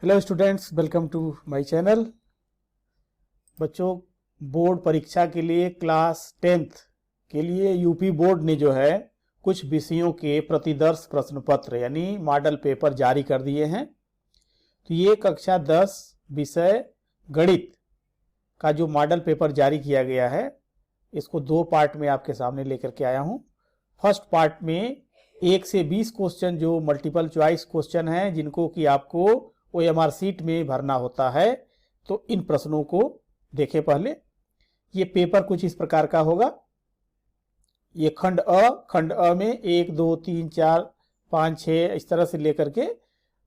Hello students, welcome to my channel. बच्चों, board परीक्षा के लिए क्लास 10th के लिए यूपी बोर्ड ने जो है कुछ विषयों के प्रतिदर्श प्रश्न पत्र यानी मॉडल पेपर जारी कर दिए हैं। तो ये कक्षा 10 विषय गणित का जो मॉडल पेपर जारी किया गया है, इसको दो पार्ट में आपके सामने लेकर के आया हूँ। फर्स्ट पार्ट में 1 से 20 क्वेश्चन जो मल्टीपल चॉइस क्वेश्चन हैं, जिनको कि आपको OMR सीट में भरना होता है। तो इन प्रश्नों को देखें पहले। ये पेपर कुछ इस प्रकार का होगा। ये खंड अ में 1 2 3 4 5 6 इस तरह से लेकर के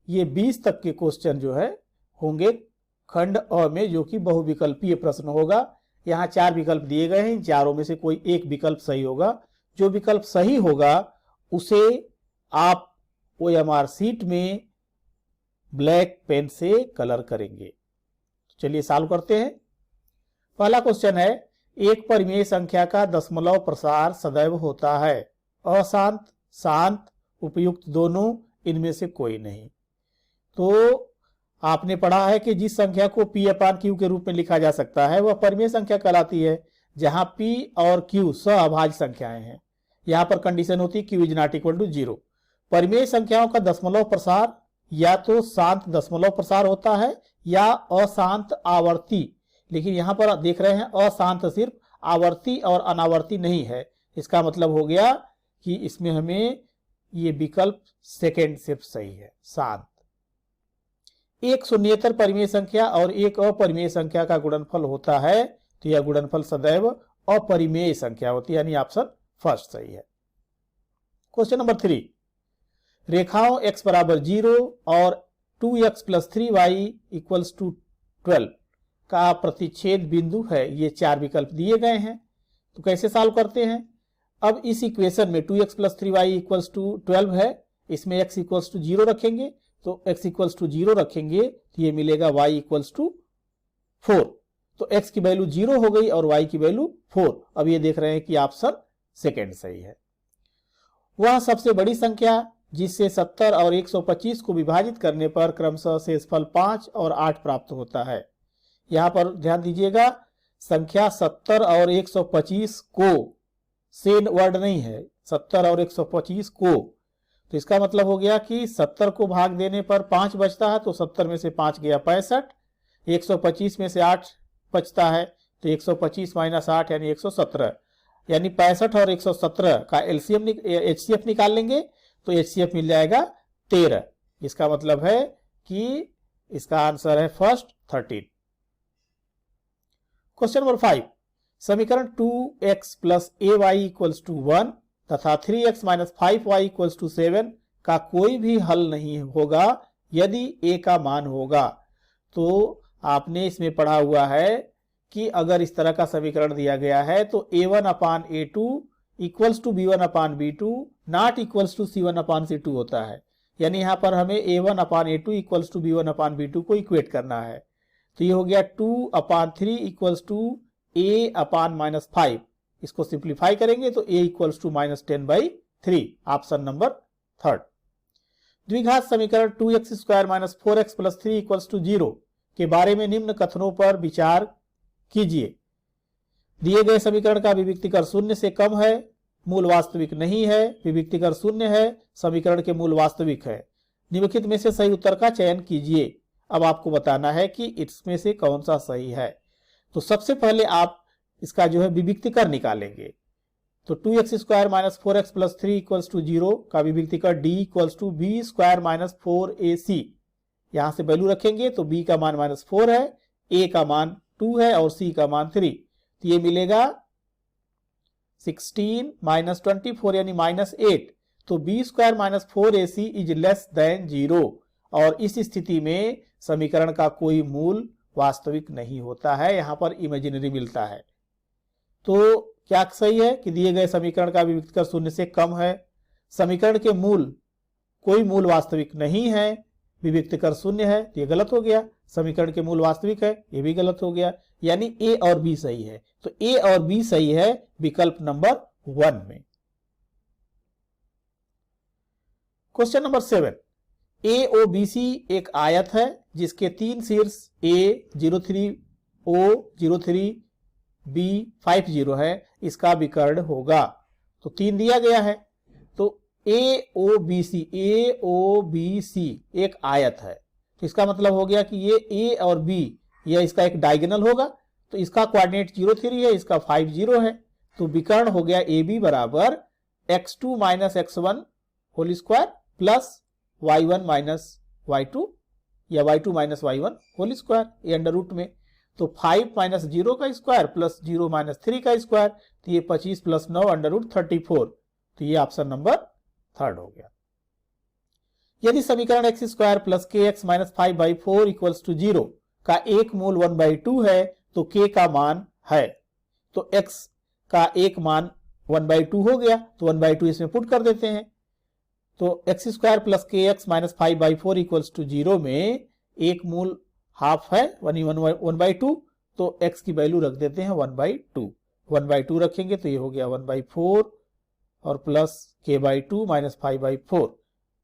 ये 20 तक के क्वेश्चन जो है होंगे खंड अ में, जो कि बहुविकल्पीय प्रश्न होगा। यहाँ 4 विकल्प दिए गए हैं, इन चारों में से कोई एक विकल्प सही होगा। जो विकल्प सही होगा उसे आप OMR सीट में ब्लैक पेन से कलर करेंगे। चलिए सॉल्व करते हैं। पहला क्वेश्चन है, एक परिमेय संख्या का दशमलव प्रसार सदैव होता है। अशांत, शांत, उपयुक्त दोनों, इनमें से कोई नहीं। तो आपने पढ़ा है कि जिस संख्या को P/Q के रूप में लिखा जा सकता है वह परिमेय संख्या कहलाती है, जहां P और Q सहअभाज्य संख्याएं हैं। यहां पर कंडीशन होती है Q ≠ 0। परिमेय संख्याओं का दशमलव प्रसार या तो शांत दशमलव प्रसार होता है या अशांत आवर्ती। लेकिन यहां पर देख रहे हैं अशांत सिर्फ, आवर्ती और अनावर्ती नहीं है। इसका मतलब हो गया कि इसमें हमें ये विकल्प सेकंड सिर्फ सही है, शांत। एक शून्येतर परिमेय संख्या और एक अपरिमेय संख्या का गुणनफल होता है, तो यह गुणनफल सदैव अपरिमेय संख्या होती है, यानी ऑप्शन फर्स्ट सही है। क्वेश्चन नंबर 3, रेखाओं x = 0 और 2x + 3y = 12 का प्रतिच्छेद बिंदु है। ये 4 विकल्प दिए गए हैं। तो कैसे सॉल्व करते हैं? अब इस इक्वेशन में 2x + 3y = 12 है, इसमें x = 0 रखेंगे। तो x = 0 रखेंगे तो ये मिलेगा y = 4। तो x की वैल्यू 0 हो गई और y की वैल्यू 4। अब ये देख रहे हैं कि ऑप्शन सेकेंड सही है। वह सबसे बड़ी संख्या जिससे 70 और 125 को विभाजित करने पर क्रमशः शेषफल 5 और 8 प्राप्त होता है। यहां पर ध्यान दीजिएगा, संख्या 70 और 125 को, से वर्ड नहीं है, 70 और 125 को। तो इसका मतलब हो गया कि 70 को भाग देने पर 5 बचता है, तो 70 में से 5 गया 65, 125 में से 8 बचता है, तो 125 - 8 यानी 117, यानी 65 और 117 का HCF निकाल लेंगे तो HCF मिल जाएगा 13। इसका मतलब है कि इसका आंसर है फर्स्ट 13। क्वेश्चन नंबर 5, समीकरण 2x + ay = 1 तथा 3x - 5y = 7 का कोई भी हल नहीं होगा यदि a का मान होगा। तो आपने इसमें पढ़ा हुआ है कि अगर इस तरह का समीकरण दिया गया है तो a1/a2 = b1/b2 नॉट = c1/c2 होता है। यानी यहां पर हमें a1/a2 = b1/b2 को इक्वेट करना है। तो ये हो गया 2/3 = a/-5। इसको सिंप्लीफाई करेंगे तो a = -10/3, ऑप्शन नंबर 3। द्विघात समीकरण 2x² - 4x + 3 = 0 के बारे में निम्न कथनों पर विचार कीजिए। दिए गए समीकरण का विविक्तीकर शून्य से कम है, मूल वास्तविक नहीं है, विविक्तीकर शून्य है, समीकरण के मूल वास्तविक है। निम्नलिखित में से सही उत्तर का चयन कीजिए। अब आपको बताना है कि इसमें से कौन सा सही है। तो सबसे पहले आप इसका जो है विविक्तीकर निकालेंगे। तो 2x² - 4x + 3 = 0 का विविक्तीकर d = b² - 4ac। यहां से वैल्यू रखेंगे तो b का मान -4 है, a का मान 2 है और c का मान 3। तो ये मिलेगा 16 - 24 यानी -8। तो b² - 4ac > 0 और इस स्थिति में समीकरण का कोई मूल वास्तविक नहीं होता है, यहां पर इमेजिनरी मिलता है। तो क्या सही है कि दिए गए समीकरण का विविक्तीकर शून्य से कम है, समीकरण के मूल कोई मूल वास्तविक नहीं है, विविक्तीकर शून्य है, ये गलत हो गया। समीकरण के मूल वास्तविक है, ये भी गलत हो गया। यानी ए और बी सही है। तो ए और बी सही है विकल्प नंबर 1 में। क्वेश्चन नंबर 7, AOBC एक आयत है जिसके 3 शीर्ष A03, O03, B50 है, इसका विकर्ण होगा। तो 3 दिया गया है। तो AOBC एक आयत है, तो इसका मतलब हो गया कि ये A और B यह इसका एक डायगोनल होगा। तो इसका कोऑर्डिनेट 03 है, इसका 50 है। तो विकर्ण हो गया AB बराबर x2 minus x1 whole square plus y1 minus y2 या y2 minus y1 whole square, ये अंडर रूट में। तो 5 माइनस 0 का स्क्वायर प्लस 0 माइनस 3 का स्क्वायर, तो ये 25 प्लस 9 अंडर रूट 34। तो ये ऑप्शन नंबर 3 हो गया। यदि समीकरण x square plus kx minus 5/4 equals to 0 का एक मूल 1/2 है तो k का मान है। तो x का एक मान 1/2 हो गया, तो 1/2 इसमें पुट कर देते हैं। तो x square plus kx minus 5/4 equals to 0 में एक मूल हाफ है 1/2, तो x की वैल्यू रख देते हैं 1/2। 1/2 रखेंगे तो ये हो गया 1/4 और प्लस k/2 माइनस 5/4।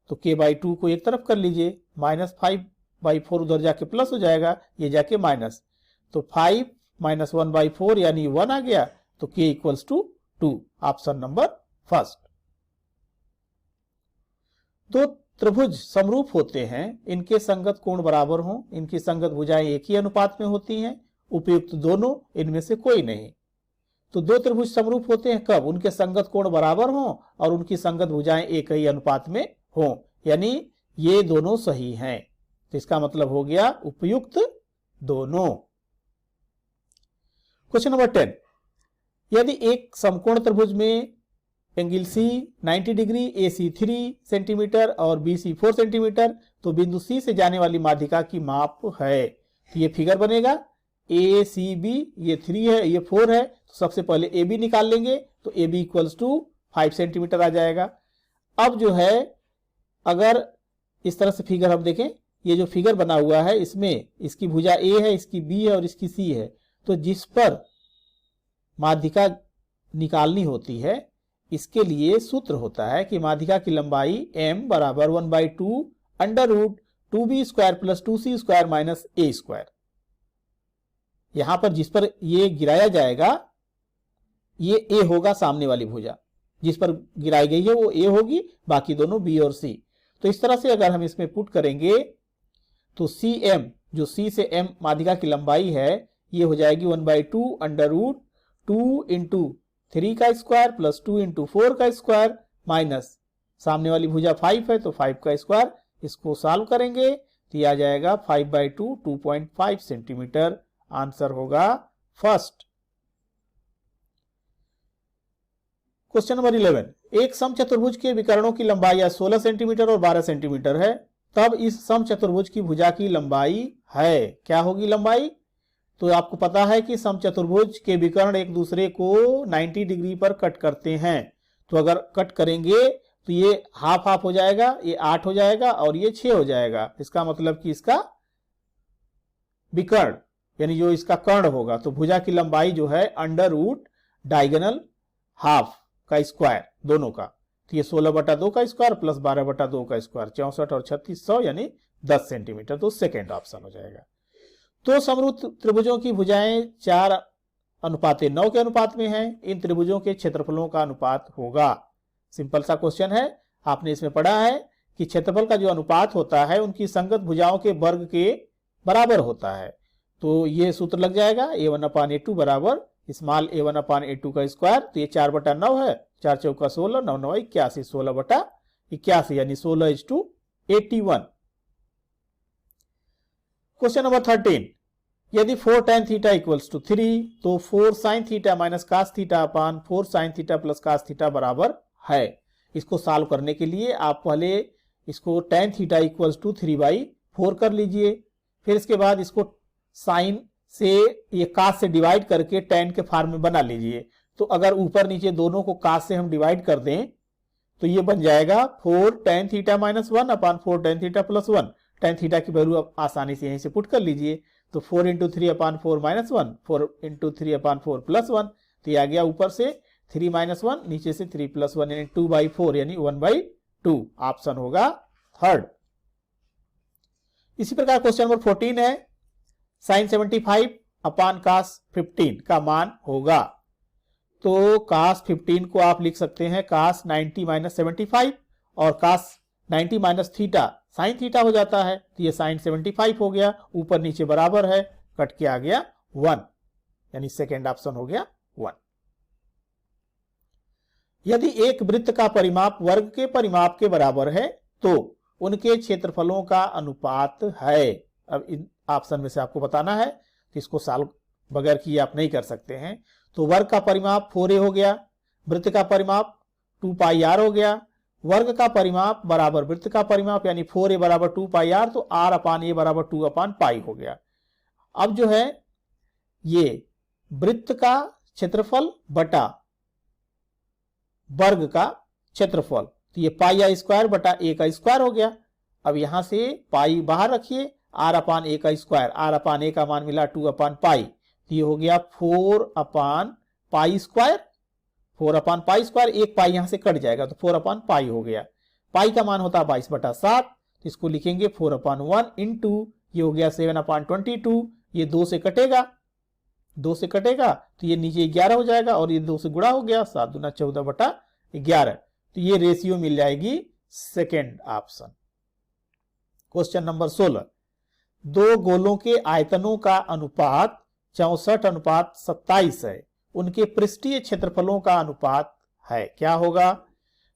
तो k/2 को एक तरफ कर लीजिए, माइनस 5/4 उधर जाके प्लस हो जाएगा, ये जाके माइनस। तो 5 माइनस 1/4 यानी 1 आ गया। तो k equals to 2, option number 1। दो त्रिभुज समरूप होते हैं, इनके संगत कोण बराबर हों, इनकी संगत भुजाएं एक ही अनुपात में होती हैं, उपयुक्त दोनों, इनमें से कोई नहीं। तो दो त्रिभुज समरूप होते हैं कब? उनके संगत कोण बराबर हों और उनकी संगत भुजाएं एक ही अनुपात में हों, यानी ये दोनों सही हैं। तो इसका मतलब हो गया उपयुक्त दोनों। क्वेश्चन नंबर 10, यदि एक समकोण त्रिभुज में angle C 90 degree, AC 3 centimetre और BC 4 सेंटीमीटर, तो बिंदु C से जाने वाली माध्यिका की माप है। तो ये फिगर बनेगा ACB, ये 3 है, ये 4 है। तो सबसे पहले AB निकाल लेंगे, तो AB इक्वल्स टू 5 सेंटीमीटर आ जाएगा। अब जो है, अगर इस तरह से फिगर हम देखें, ये जो फिगर बना हुआ है इसमें इसकी भुजा A है, इसकी B है और इसकी C है। तो जिस पर माध्यिका निकालनी होती है, इसके लिए सूत्र होता है कि माध्यिका की लंबाई m बराबर 1/2 under root 2b square plus 2c square minus a square. यहां पर जिस पर ये गिराया जाएगा, ये a होगा, सामने वाली भुजा जिस पर गिराई गई है वो a होगी, बाकी दोनों b और c। तो इस तरह से अगर हम इसमें पुट करेंगे तो cm, जो c से m माध्यिका की लंबाई है, ये हो जाएगी 1/2 अंडर रूट 2 इंटू 3 का स्क्वायर प्लस 2 इंटू 4 का स्क्वायर माइनस सामने वाली भुजा 5 है तो 5 का स्क्वायर। इसको सॉल्व करेंगे तो यह आ जाएगा 5/2 2.5 सेंटीमीटर। आंसर होगा फर्स्ट। क्वेश्चन नंबर 11, एक समचतुर्भुज के विकर्णों की लंबाई 16 सेंटीमीटर और 12 सेंटीमीटर है, तब इस समचतुर्भुज की भुजा की लंबाई है। क्या होगी लंबाई? तो आपको पता है कि समचतुर्भुज के विकर्ण एक दूसरे को 90 डिग्री पर कट करते हैं। तो अगर कट करेंगे तो ये हाफ हाफ हो जाएगा, ये 8 हो जाएगा और ये 6 हो जाएगा। इसका मतलब कि इसका विकर्ण यानी जो इसका कर्ण होगा, तो भुजा की लंबाई जो है अंडर रूट डायगोनल हाफ का स्क्वायर दोनों का। तो ये 16/2 का स्क्वायर प्लस 12/2 का स्क्वायर, 64 और 36 100 यानी 10 सेंटीमीटर। तो सेकेंड ऑप्शन हो जाएगा। तो समरूप त्रिभुजों की भुजाएं 4:9 के अनुपात में हैं। इन त्रिभुजों के क्षेत्रफलों का अनुपात होगा। सिंपल सा क्वेश्चन है, आपने इसमें पढ़ा है कि क्षेत्रफल का जो अनुपात होता है उनकी संगत भुजाओं के वर्ग के बराबर होता है। तो ये सूत्र लग जाएगा a1/a2 बराबर स्मॉल a1/a2 का स्क्वायर। तो ये 4/9 है, 4 चौका 16, 9 9 81, 16/81 यानी 16:81। क्वेश्चन नंबर 13, यदि 4 tan थीटा इक्वल्स टू 3, तो 4 sin theta minus cos theta upon 4 sin theta plus cos theta बराबर है। इसको सॉल्व करने के लिए आप पहले इसको tan थीटा इक्वल्स टू 3/4 कर लीजिए, फिर इसके बाद इसको sin से ये cos से डिवाइड करके tan के फॉर्म में बना लीजिए। तो अगर ऊपर नीचे दोनों को cos से हम डिवाइड कर दें तो ये बन जाएगा 4 tan थीटा माइनस 1 अपान 4 tan theta plus 1। tan theta की वैल्यू आप आसानी से यहीं से पुट कर लीजिए। तो 4 इंटू 3/4 माइनस 1, 4 इंटू 3/4 प्लस 1। तो ये आ गया ऊपर से 3 माइनस 1, नीचे से 3 प्लस 1 यानी 2/4 यानी 1/2। ऑप्शन होगा थर्ड। इसी प्रकार क्वेश्चन नंबर 14 है, साइन 75 अपान कास 15 का मान होगा। तो कास 15 को आप लिख सकते हैं कास 90 माइनस 75 और कास 90 माइनस थीटा साइन थीटा हो जाता है, तो ये साइन 75 हो गया, ऊपर नीचे बराबर है, कट के आ गया 1, यानी सेकेंड ऑप्शन हो गया 1। यदि एक वृत्त का परिमाप वर्ग के परिमाप के बराबर है तो उनके क्षेत्रफलों का अनुपात है। अब इन ऑप्शन में से आपको बताना है, तो इसको सॉल्व बगैर किए आप नहीं कर सकते हैं। तो वर्ग का परिमाप 4a हो गया, वृत्त का परिमाप 2 पाई r हो गया, वर्ग का परिमाप बराबर वृत्त का परिमाप यानी 4a बराबर 2 पाई r, तो r अपान a बराबर 2 अपान पाई हो गया। अब जो है ये वृत्त का क्षेत्रफल बटा वर्ग का क्षेत्रफल, तो ये पाई r स्क्वायर बटा a का स्क्वायर हो गया। अब यहां से पाई बाहर रखिए, r अपान a का स्क्वायर, r अपान a का मान मिला 2 अपान पाई, तो ये हो गया 4 अपान पाई स्क्वायर, 4 अपान पाई स्क्वायर, एक पाई यहां से कट जाएगा तो 4 अपान पाई हो गया। पाई का मान होता है 22/7, तो इसको लिखेंगे 4 अपान 1 इंटू ये हो गया 7 अपान 22, ये 2 से कटेगा, 2 से कटेगा तो ये नीचे 11 हो जाएगा और ये 2 से गुणा हो गया, 7 दूना 14/11, तो ये रेशियो मिल जाएगी सेकेंड ऑप्शन। क्वेश्चन नंबर 16, दो गोलों के आयतनों का अनुपात 64:27 है, उनके पृष्ठीय क्षेत्रफलों का अनुपात है, क्या होगा?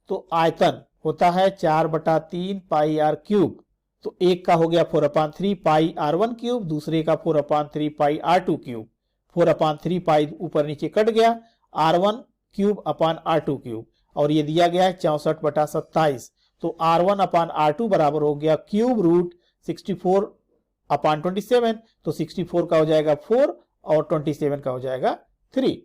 तो आयतन होता है 4/3 पाई r क्यूब, तो एक का हो गया 4/3 पाई r1 क्यूब, दूसरे का 4/3 पाई r2 क्यूब, 4/3 पाई ऊपर नीचे कट गया, r1 क्यूब अपान r2 क्यूब, और ये दिया गया है 64/27, तो r1 अपान r2 बराबर हो गया क्यूब रूट 64/27, तो 64 का हो जाएगा 4 और 27 का हो जाएगा 3,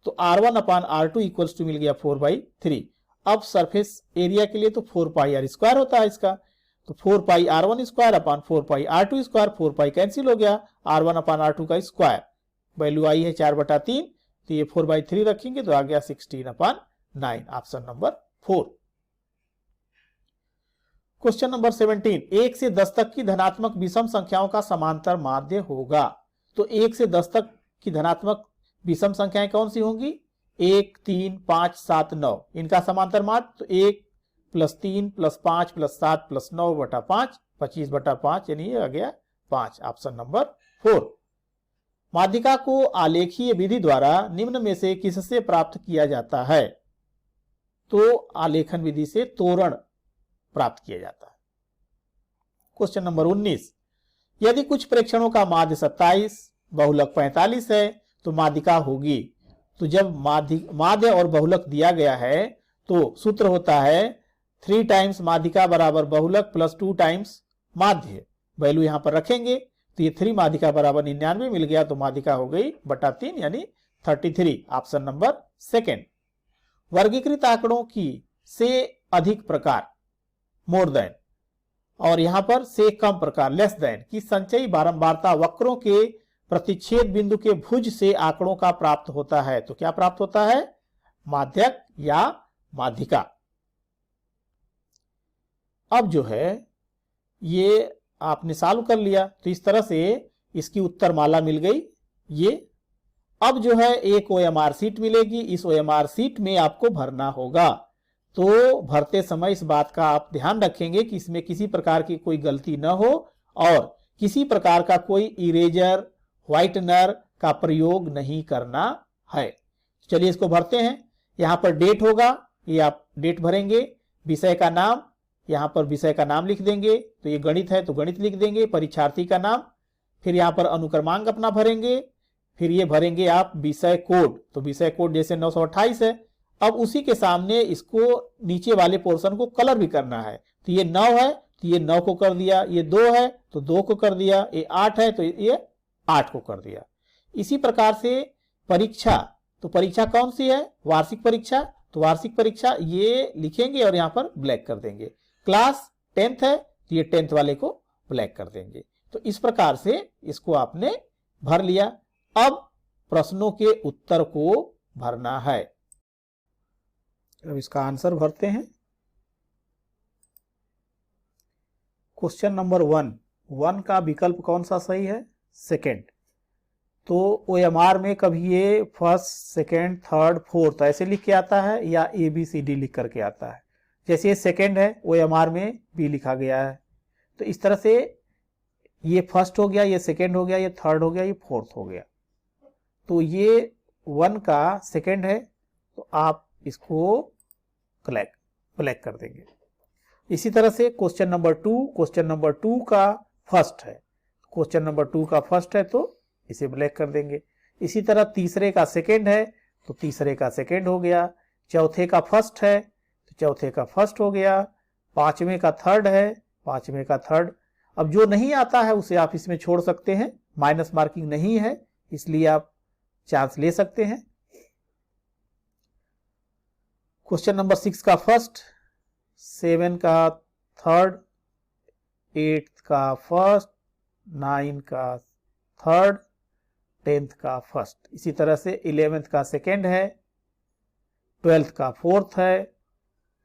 तो r1 upon r2 equals to मिल गया 4/3। अब सरफेस एरिया के लिए तो 4 पाई r स्क्वायर होता है इसका, तो 4 पाई r1 स्क्वायर अपान 4 पाई r2 स्क्वायर, 4 पाई कैंसिल हो गया, r1 अपान r2 का स्क्वायर, वैल्यू आई है 4/3, तो ये 4/3 रखेंगे तो आ गया 16/9, ऑप्शन नंबर 4। क्वेश्चन नंबर 17, 1 से 10 तक की धनात्मक विषम संख्याओं का समांतर माध्य होगा। तो 1 से 10 तक की धनात्मक विषम संख्याएं कौन सी होंगी? 1, 3, 5, 7, 9, इनका समांतर माध्य, तो 1 + 3 + 5 + 7 + 9/5, 25/5, यानी ये आ गया 5, ऑप्शन नंबर 4। माध्यिका को आलेखीय विधि द्वारा निम्न में से किससे प्राप्त किया जाता है? तो आलेखन विधि से तोरण प्राप्त किया जाता है। क्वेश्चन नंबर 19, यदि कुछ प्रेक्षणों का माध्य 27, बहुलक 45 है तो माध्यिका होगी। तो जब माध्य और बहुलक दिया गया है तो सूत्र होता है 3 टाइम्स माध्यिका बराबर बहुलक प्लस 2 टाइम्स माध्य, वैल्यू यहां पर रखेंगे तो ये 3 माध्यिका बराबर 99 मिल गया, तो माध्यिका हो गई बटा 3 यानी 33, ऑप्शन नंबर 2। वर्गीकृत आंकड़ों की से अधिक प्रकार मोर देन और यहां पर से कम प्रकार लेस देन की संचयी बारंबारता वक्रों के प्रतिच्छेद बिंदु के भुज से आंकड़ों का प्राप्त होता है। तो क्या प्राप्त होता है? माध्यक या माध्यिका। अब जो है ये आपने सॉल्व कर लिया, तो इस तरह से इसकी उत्तर माला मिल गई ये। अब जो है एक OMR सीट मिलेगी, इस OMR सीट में आपको भरना होगा। तो भरते समय इस बात का आप ध्यान रखेंगे कि इसमें किसी प्रकार की कोई गलती न हो और किसी प्रकार का कोई इरेजर व्हाइटनर का प्रयोग नहीं करना है। चलिए इसको भरते हैं। यहां पर डेट होगा, ये आप डेट भरेंगे, विषय का नाम, यहां पर विषय का नाम लिख देंगे, तो ये गणित है तो गणित लिख देंगे, परीक्षार्थी का नाम, फिर यहां पर अनुक्रमांक अपना भरेंगे, फिर ये भरेंगे आप विषय कोड, तो विषय कोड जैसे 928 है। अब उसी के सामने इसको नीचे वाले पोर्शन को कलर भी करना है, तो ये 9 है तो ये 9 को कर दिया, ये 2 है तो 2 को कर दिया, ये 8 है तो ये 8 को कर दिया। इसी प्रकार से परीक्षा, तो परीक्षा कौन सी है? वार्षिक परीक्षा, तो वार्षिक परीक्षा ये लिखेंगे और यहां पर ब्लैक कर देंगे। क्लास 10th है तो ये 10th वाले को ब्लैक कर देंगे। तो इस प्रकार से इसको आपने भर लिया। अब प्रश्नों के उत्तर को भरना है। अब इसका आंसर भरते हैं। क्वेश्चन नंबर 1, 1 का विकल्प कौन सा सही है? सेकेंड। तो OMR में कभी ये फर्स्ट, सेकेंड, थर्ड, फोर्थ ऐसे लिख के आता है या ABCD लिख करके आता है। जैसे ये सेकेंड है, OMR में B लिखा गया है। तो इस तरह से ये फर्स्ट हो गया, ये सेकेंड हो गया, ये थर्ड हो गया, ये फोर्थ हो गया। तो ये 1 का सेकेंड है, तो आप इसको ब्लैक कर देंगे। इसी तरह से क्वेश्चन नंबर 2 का फर्स्ट है, क्वेश्चन नंबर 2 का फर्स्ट है तो इसे ब्लैक कर देंगे। इसी तरह तीसरे का सेकेंड है तो तीसरे का सेकेंड हो गया। चौथे का फर्स्ट है तो चौथे का फर्स्ट हो गया। पांचवें का थर्ड है, पांचवें का थर्ड। अब जो नहीं आता है उसे आप इसमें छोड़ सकते हैं, माइनस मार्किंग नहीं है, इसलिए आप चांस ले सकते हैं। क्वेश्चन नंबर 6 का फर्स्ट, 7 का थर्ड, 8 का फर्स्ट, 9 का थर्ड, 10th का फर्स्ट। इसी तरह से 11th का सेकेंड है, 12th का फोर्थ है,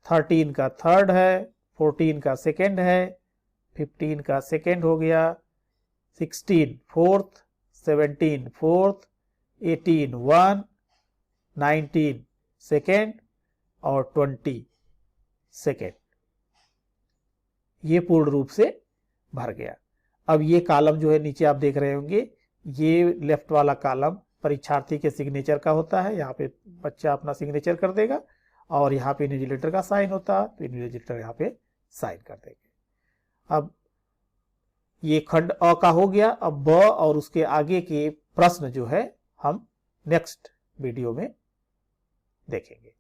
13 का थर्ड है, 14 का सेकेंड है, 15 का सेकेंड हो गया, 16 फोर्थ, 17 फोर्थ, 18 1, 19 सेकेंड और 20 सेकेंड। ये पूर्ण रूप से भर गया। अब ये कॉलम जो है नीचे आप देख रहे होंगे, ये लेफ्ट वाला कॉलम परीक्षार्थी के सिग्नेचर का होता है। यहाँ पे बच्चा अपना सिग्नेचर कर देगा और यहाँ पे इन्विजिलेटर का साइन होता है, तो इन्विजिलेटर यहाँ पे साइन कर देंगे। अब ये खंड अ का हो गया। अब ब और उसके आगे के प्रश्न जो है हम नेक्स्ट वीडियो में देखेंगे।